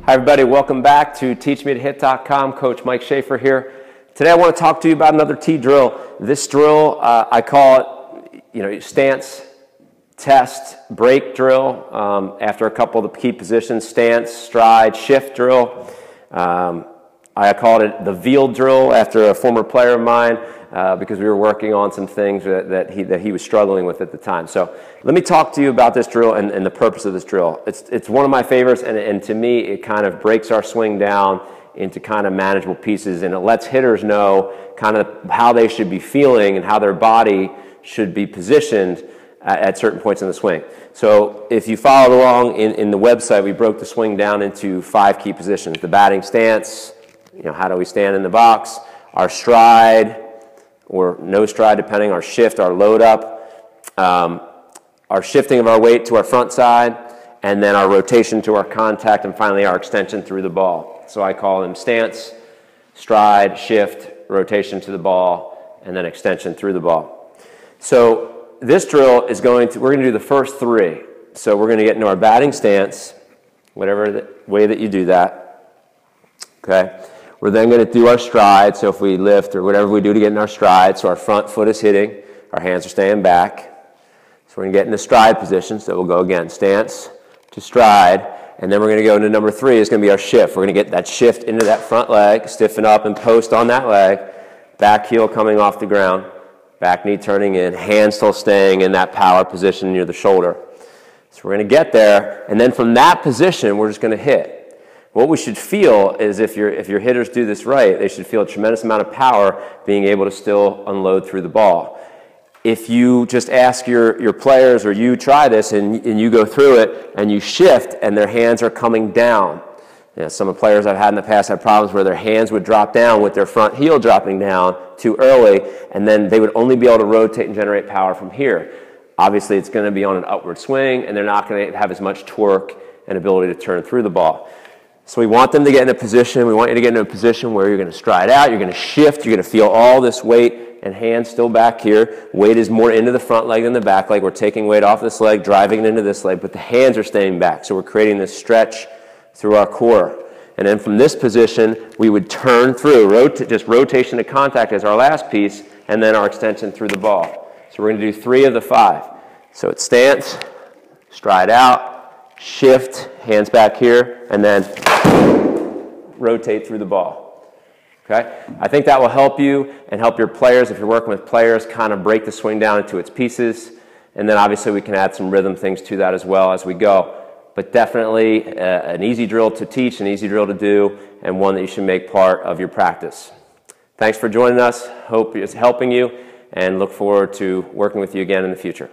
Hi everybody, welcome back to TeachMeToHit.com. Coach Mike Schaefer here. Today I want to talk to you about another T drill. This drill, I call it, stance, test, break drill. After a couple of the key positions, stance, stride, shift drill. I called it the veal drill after a former player of mine because we were working on some things that he was struggling with at the time. So let me talk to you about this drill and the purpose of this drill. It's one of my favorites, and to me it kind of breaks our swing down into kind of manageable pieces, and it lets hitters know kind of how they should be feeling and how their body should be positioned at certain points in the swing. So if you followed along in the website, we broke the swing down into 5 key positions. The batting stance, how do we stand in the box, our stride, or no stride depending, our shift, our load up, our shifting of our weight to our front side, and then our rotation to our contact, and finally our extension through the ball. So I call them stance, stride, shift, rotation to the ball, and then extension through the ball. So this drill is we're going to do the first 3. So we're going to get into our batting stance, whatever way that you do that, okay? We're then going to do our stride, so if we lift or whatever we do to get in our stride, so our front foot is hitting, our hands are staying back. So we're going to get into stride position, so we'll go again, stance to stride, and then we're going to go into number 3, it's going to be our shift. We're going to get that shift into that front leg, stiffen up and post on that leg, back heel coming off the ground, back knee turning in, hand still staying in that power position near the shoulder. So we're going to get there, and then from that position, we're just going to hit. What we should feel is if your hitters do this right, they should feel a tremendous amount of power being able to still unload through the ball. If you just ask your players, or you try this and you go through it and you shift and their hands are coming down. Some of the players I've had in the past had problems where their hands would drop down with their front heel dropping down too early, and then they would only be able to rotate and generate power from here. Obviously it's going to be on an upward swing and they're not going to have as much torque and ability to turn through the ball. So we want them to get in a position, we want you to get in a position where you're going to stride out, you're going to shift, you're going to feel all this weight and hands still back here. Weight is more into the front leg than the back leg. We're taking weight off this leg, driving it into this leg, but the hands are staying back. So we're creating this stretch through our core. And then from this position, we would turn through, just rotation to contact as our last piece, and then our extension through the ball. So we're going to do 3 of the 5. So it's stance, stride out, shift, hands back here, and then rotate through the ball. Okay? I think that will help you and help your players, if you're working with players, kind of break the swing down into its pieces. And then obviously we can add some rhythm things to that as well as we go. But definitely an easy drill to teach, an easy drill to do, and one that you should make part of your practice. Thanks for joining us. Hope it's helping you, and look forward to working with you again in the future.